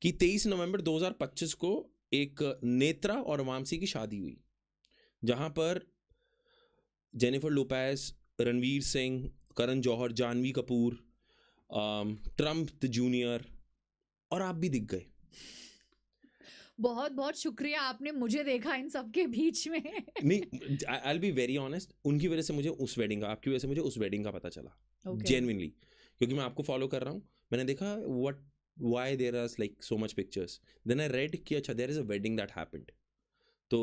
कि 23 नवंबर 2025 को एक नेत्रा और वामसी की शादी हुई, जहां पर Jennifer Lopez, Ranveer Singh, Karan Johar, Janhvi Kapoor, Trump the junior और आप भी दिख गए। बहुत बहुत शुक्रिया, आपने मुझे देखा इन सब के बीच में। नहीं, I will be very honest, उनकी वजह से मुझे उस वेडिंग का, आपकी वजह से मुझे उस वेडिंग का पता चला, जेन्युइनली, क्योंकि मैं आपको फॉलो कर रहा हूँ। मैंने देखा why there are like so much pictures, then I read कि अच्छा there is a wedding that happened, तो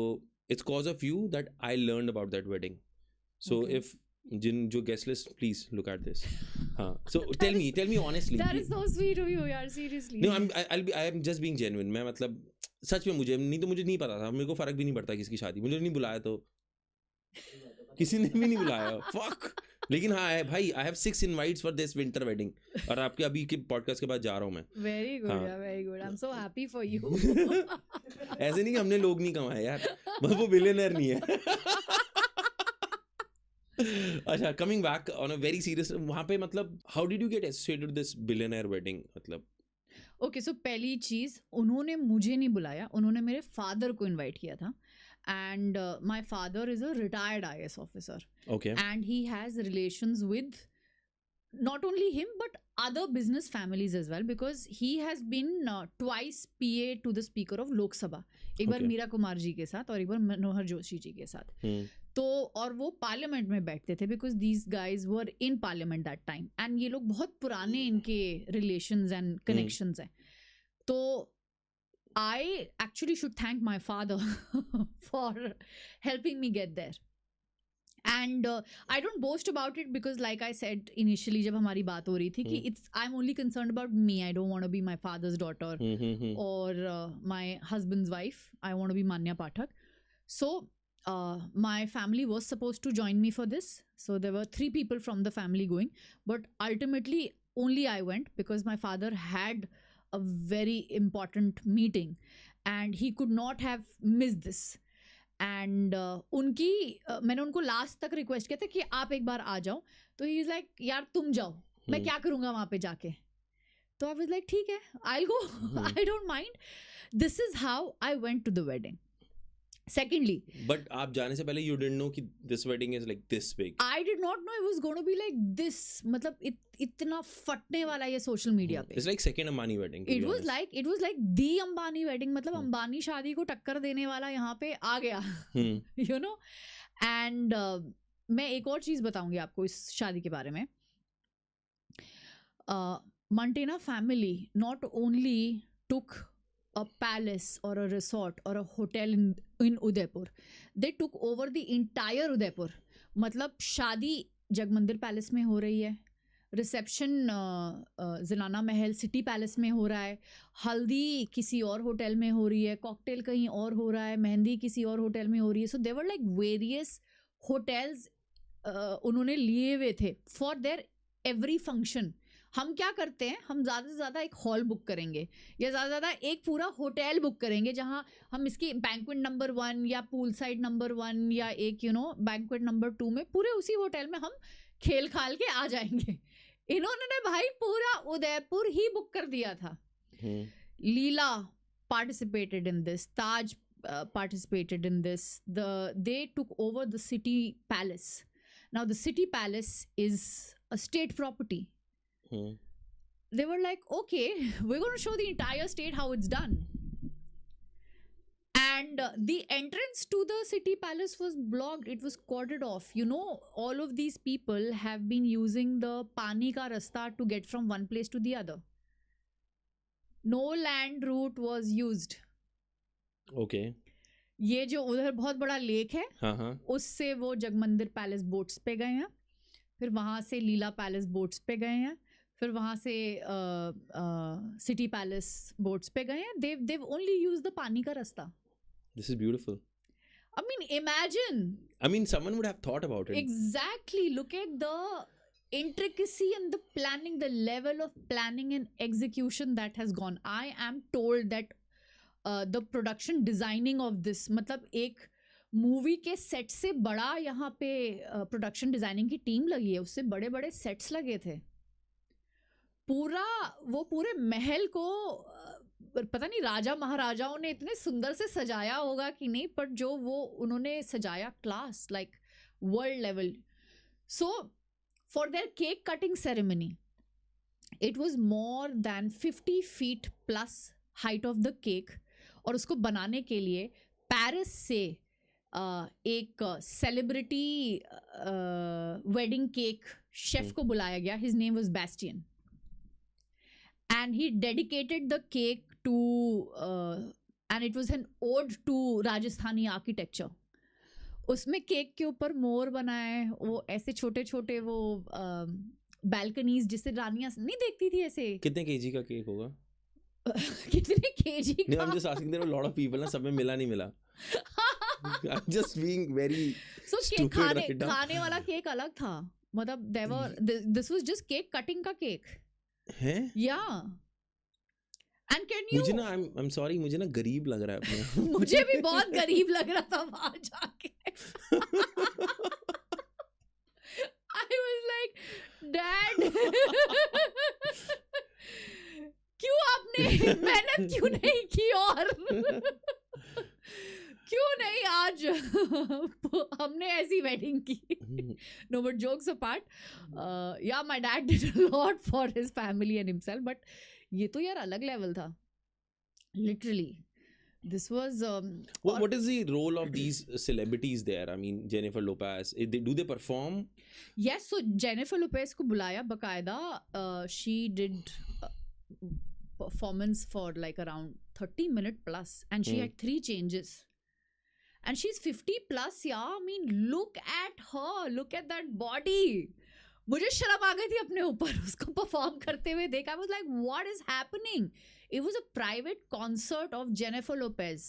it's cause of you that I learned about that wedding. So if जो guest list, please look at this. हाँ, so tell me honestly. That is so sweet of you यार, seriously. No, I am just being genuine. मैं मतलब सच में मुझे नहीं पता था, मेरे को फर्क भी नहीं पड़ता किसकी शादी, मुझे नहीं बुलाया तो किसी ने भी नहीं बुलाया, fuck। लेकिन हाँ भाई, I have 6 invites for this winter wedding, और आपके अभी के पॉडकास्ट के बाद जा रहा हूँ मैं। Very good, हाँ। yeah, very good. I'm so happy for you. ऐसे नहीं कि हमने लोग नहीं कमाए यार, मतलब वो बिलियनर नहीं है। अच्छा, coming back on a very serious, वहाँ पे मतलब how did you get associated with this billionaire wedding? मतलब ओके, सो पहली चीज़, उन्होंने मुझे नहीं बुलाया, उन्होंने मेरे फादर को इनवाइट किया था। And my father is a retired IAS officer, okay, and he has relations with not only him but other business families as well, because he has been twice PA to the speaker of Lok Sabha, एक बार Okay. Meera Kumar ji के साथ और एक बार मनोहर जोशी जी के साथ। तो और वो पार्लियामेंट में बैठते थे, because these guys were in parliament that time, and ये लोग बहुत पुराने इनके रिलेशंस एंड कनेक्शंस हैं। तो I actually should thank my father for helping me get there, and I don't boast about it, because like I said initially जब हमारी बात हो रही थी कि it's I am only concern about me, I don't want to be my father's daughter और my husband's wife, I want to be Manya Pathak. So my family was supposed to join me for this, so there were 3 people from the family going, but ultimately only I went because my father had a very important meeting and he could not have missed this. And मैंने उनको last तक request किया था कि आप एक बार आ जाओ, तो ही इज लाइक यार तुम जाओ, मैं क्या करूँगा वहाँ पे जाके। तो आई वाज लाइक ठीक है, I will go, I don't mind. This is how I went to the wedding. Secondly, but आप जाने से पहले you didn't know कि this wedding is like this big. I did not know it was going to be like this. मतलब इतना फटने वाला ये सोशल मीडिया पे। It's like second Ambani wedding. It was like the Ambani wedding, मतलब अंबानी शादी को टक्कर देने वाला यहाँ पे आ गया, you know. And मैं एक और चीज बताऊंगी आपको इस शादी के बारे में। Mantina family not only took a palace or a resort or a hotel in Udaipur, they took over the entire Udaipur. मतलब शादी जगमंदिर पैलेस में हो रही है, रिसेप्शन ज़िलाना महल सिटी पैलेस में हो रहा है, हल्दी किसी और होटल में हो रही है, कॉकटेल कहीं और हो रहा है, मेहंदी किसी और होटल में हो रही है। सो देवर लाइक वेरियस होटल्स उन्होंने लिए हुए थे फॉर देयर एवरी फंक्शन। हम क्या करते हैं, हम ज़्यादा से ज़्यादा एक हॉल बुक करेंगे या ज़्यादा से ज़्यादा एक पूरा होटल बुक करेंगे जहाँ हम इसकी बैंक्वेट नंबर 1 या पूल साइड नंबर 1 या एक बैंक्वेट नंबर 2 में पूरे उसी होटल में हम खेल खाल के आ जाएंगे। इन्होंने भाई पूरा उदयपुर ही बुक कर दिया था। लीला participated in this, Taj participated in this, they took over the city palace. Now the city palace is a state property. They were like, okay, we're going to show the entire state how it's done. And the entrance to the city palace was blocked. It was cordoned off. All of these people have been using the Pani ka rasta to get from one place to the other. No land route was used. Okay. ये जो उधर बहुत बड़ा lake है, उससे वो Jag Mandir palace boats पे गए हैं, फिर वहाँ से लीला पैलेस बोट्स पे गए हैं, फिर वहाँ से सिटी पैलेस बोट्स पे गए हैं। They've only used the पानी का रास्ता. This is beautiful. I mean, imagine. I mean, someone would have thought about it. Exactly. Look at the intricacy and the planning, the level of planning and execution that has gone. I am told that the production designing of this, मतलब एक movie के set से बड़ा यहाँ पे production designing की team लगी है, उससे बड़े बड़े सेट्स लगे थे। पूरे महल को पता नहीं राजा महाराजाओं ने इतने सुंदर से सजाया होगा कि नहीं, पर जो वो उन्होंने सजाया class like world level. So for their cake cutting ceremony it was more than 50 feet plus height of the cake. और उसको बनाने के लिए पेरिस से एक सेलिब्रिटी वेडिंग केक शेफ को बुलाया गया. His name was Bastian and he dedicated the cake to and it was an ode to Rajasthani architecture. उसमें केक के ऊपर मोर बनाए, वो ऐसे छोटे छोटे वो बालकनीज जिससे रानियां नहीं देखती थी ऐसे. कितने केजी का केक होगा? कितने केजी का? I'm just asking, there are a lot of people ना, सब में मिला नहीं मिला. I'm just being very stupid right now. खाने वाला केक अलग था, मतलब there were this was just cake cutting का केक है. Yeah. And can you? मुझे ना I'm sorry, मुझे ना गरीब लग रहा है अपने. मुझे भी बहुत गरीब लग रहा था वहां जाके. I was like, Dad, क्यों आपने मेहनत क्यों नहीं की और क्यों नहीं आज हमने ऐसी वेडिंग की. No, but jokes apart, yeah, my dad did a lot for his family and himself, but ये तो यार अलग लेवल था. Literally, this was. What is the role of these celebrities there? I mean, Jennifer Lopez. Do they perform? Yes, so Jennifer Lopez को बुलाया बकायदा. She did performance for like around 30 minutes plus, and she had 3 changes. And she's 50 plus, yeah. I mean, look at her. Look at that body. मुझे शर्म आ गई थी अपने ऊपर उसको परफॉर्म करते हुए देख. I was like, what is happening? It was a private concert of Jennifer Lopez.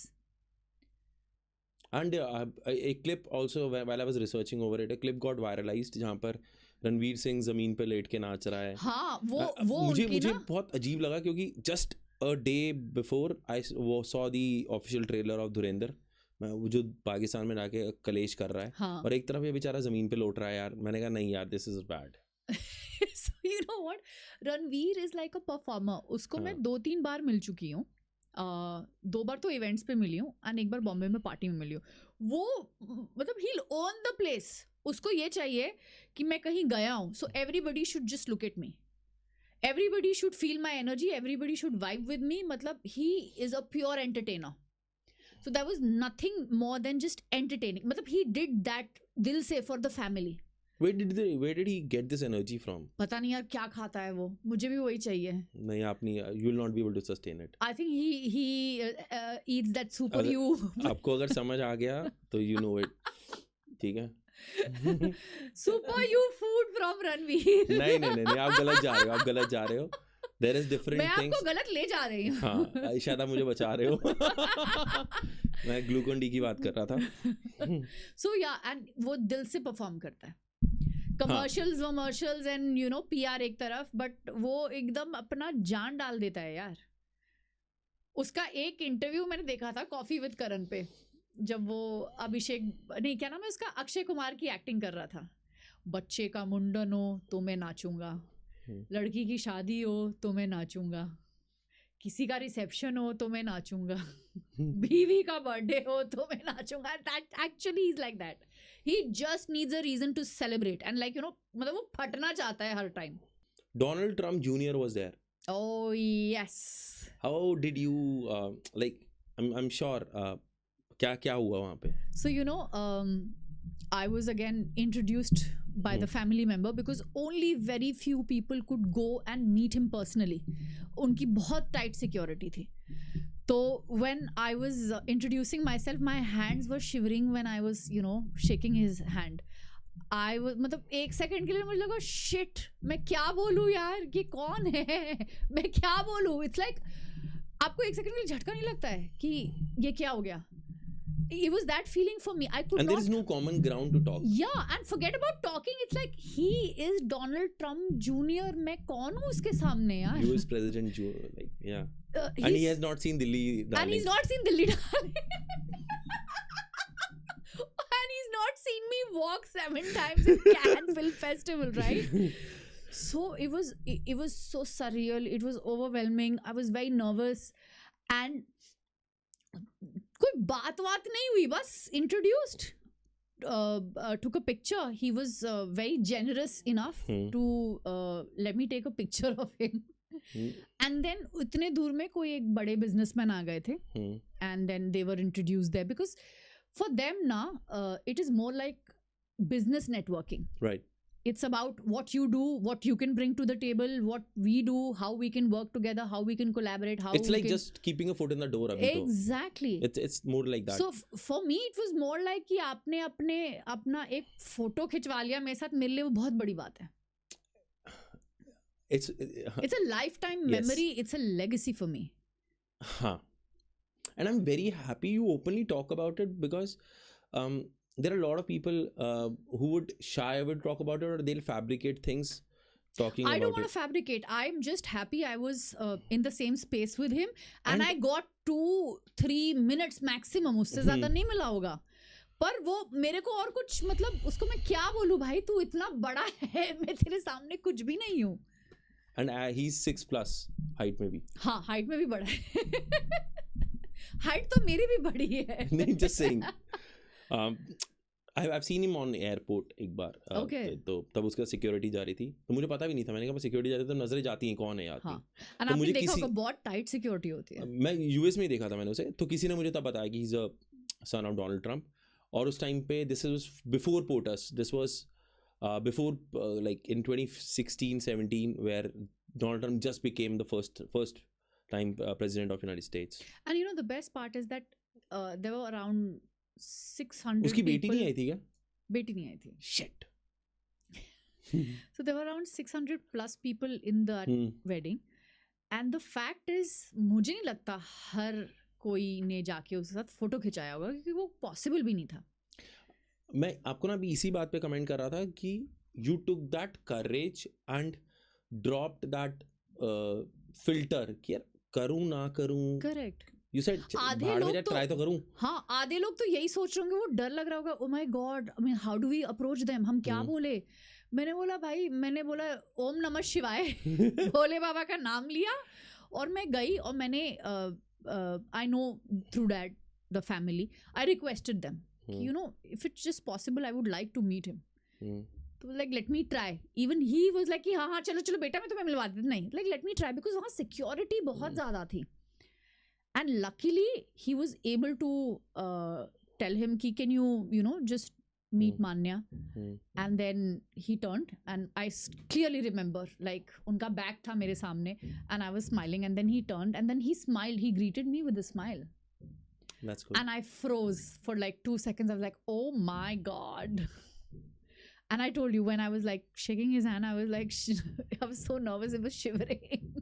And a clip also, while I was researching over it, a clip got viralized जहाँ पर रणवीर सिंह जमीन पे लेट के नाच रहा है. हाँ, वो मुझे बहुत अजीब लगा क्योंकि just a day before I saw the official trailer of Dhurendra, जो पाकिस्तान में जाके कलेश कर रहा है. हाँ. और एक तरफ ये बेचारा जमीन पे लौट रहा है यार. मैंने कहा नहीं यार, this is bad. So you know what, Ranveer is like a performer. उसको मैं 2-3 बार मिल चुकी हूँ. 2 बार तो इवेंट्स पे मिली हूँ और 1 बार बॉम्बे में पार्टी में मिली हूँ. वो मतलब ही ओन द प्लेस. उसको ये चाहिए कि मैं कहीं गया हूँ, so everybody should just look at me, everybody should feel my energy, everybody should vibe with me. मतलब he is a pure entertainer. So there was nothing more than just entertaining. मतलब he did that दिल से for the family. Where did he get this energy from? पता नहीं यार क्या खाता है वो. मुझे भी वही चाहिए. नहीं आप नहीं, you will not be able to sustain it. I think he eats that super you. आपको अगर समझ आ गया तो you know it. ठीक है. Super you food from Ranveer. नहीं आप गलत जा रहे हो. There is different मैं things. आपको गलत ले जा रही हूँ. हाँ, शायद आप मुझे बचा रहे हो. मैं ग्लूकोन डी की बात कर रहा था. So yeah, and वो दिल से परफॉर्म करता है. Commercials and you know PR एक तरफ, बट वो एकदम अपना जान डाल देता है यार. उसका एक इंटरव्यू मैंने देखा था कॉफी विद करण पे, जब वो अभिषेक नहीं क्या नाम है उसका, अक्षय कुमार की एक्टिंग कर रहा था. बच्चे का मुंडन हो तो मैं नाचूंगा, लड़की की शादी हो तो मैं नाचूंगा, किसी का रिसेप्शन हो तो मैं नाचूंगा, बीवी का बर्थडे हो तो मैं नाचूंगा. That actually is like that. He just needs a reason to celebrate and like you know, मतलब वो फटना चाहता है हर time. Donald Trump junior was there. Oh yes. How did you like, I am sure क्या हुआ वहाँ पे? So you know, I was again introduced by the family member because only very few people could go and meet him personally. उनकी बहुत tight security थी. तो when I was introducing myself, my hands were shivering when I was, you know, shaking his hand. I was मतलब 1 second के लिए मुझे लगा shit, मैं क्या बोलूँ यार, ये कौन है, मैं क्या बोलूँ. It's like आपको 1 सेकंड के लिए झटका नहीं लगता है कि ये क्या हो गया. It was that feeling for me. I could and not. there is no common ground to talk. Yeah, and forget about talking. It's like he is Donald Trump Jr. मैं कौन हूँ उसके सामने यार? US President, like yeah. And he has not seen Delhi Darling. And he's not seen Delhi Darling. And he's not seen me walk 7 times in Cannes Film Festival, right? So it was so surreal. It was overwhelming. I was very nervous. and कोई बात नहीं हुई, बस introduced, took a picture. He was very generous enough to let me take a picture of him. And then उतने दूर में कोई एक बड़े businessman आ गए थे, and then they were introduced there because for them now it is more like business networking. Right. It's about what you do, what you can bring to the table, what we do, how we can work together, how we can collaborate, how it's we like can... just keeping a foot in the door. Exactly. It's more like that. So for me it was more like कि आपने अपना एक photo खिंचवा लिया मेरे साथ, मेरे लिए वो बहुत बड़ी बात है. It's a lifetime memory. It's a legacy for me. And I'm very happy you openly talk about it, because there are a lot of people who would shy away to talk about it, or they'll fabricate things talking about it. I don't want to fabricate. I'm just happy I was in the same space with him, and I got 2-3 minutes maximum. उससे ज़्यादा नहीं मिला होगा. पर वो मेरे को और कुछ, मतलब उसको मैं क्या बोलूँ भाई, तू इतना बड़ा है, मैं तेरे सामने कुछ भी नहीं हूँ. And he's 6+ height में भी. हाँ, height में भी बड़ा है. Height तो मेरी भी बड़ी है. नहीं, just saying. I've seen him on airport एक बार. Okay. तो तब उसका security जा रही थी, तो मुझे पता भी नहीं था. मैंने कहा security जा रही, तो नजरें जाती हैं कौन है यार. हाँ. और आपने देखा होगा बहुत tight security होती है. मैं US में ही देखा था मैंने उसे, तो किसी ने मुझे तब बताया कि he's a son of Donald Trump. और उस टाइम पे this was before POTUS. This was before like in 2016-17, where Donald Trump just became the first time president of United States. And you know the best part is that there were around 600 उसकी बेटी people. नहीं आई थी क्या? बेटी नहीं आई थी. Shit. So there were around 600+ people in that wedding, and the fact is मुझे नहीं लगता हर कोई ने जाके उसके साथ फोटो खिंचाया होगा, क्योंकि वो पॉसिबल भी नहीं था. मैं आपको ना अभी इसी बात पे कमेंट कर रहा था कि you took that courage and dropped that filter कि यार करूँ ना करूँ. Correct. You said आधे लोग तो ट्राई तो करूँ. हाँ, आधे लोग तो यही सोच रहे होंगे, वो डर लग रहा होगा. Oh my God, I mean how do we approach them? हम क्या बोले? मैंने बोला ओम नमः शिवाय, भोले बाबा का नाम लिया, और मैं गई, और मैंने I know through that the family, I requested them, you know, if it's just possible I would like to meet him. तो like let me try. Even he was like कि हाँ चलो बेटा मैं तुम्हें मिलवा देती. नहीं, like let me try, because वहाँ security बहुत ज़्यादा थी. And luckily he was able to tell him कि can you know just meet Manya. And then he turned, and I clearly remember like उनका बैग था मेरे सामने, and I was smiling, and then he turned, and then he smiled, he greeted me with a smile. That's cool. And I froze for like 2 seconds. I was like, oh my God. And I told you, when I was like shaking his hand, I was like I was so nervous, it was shivering.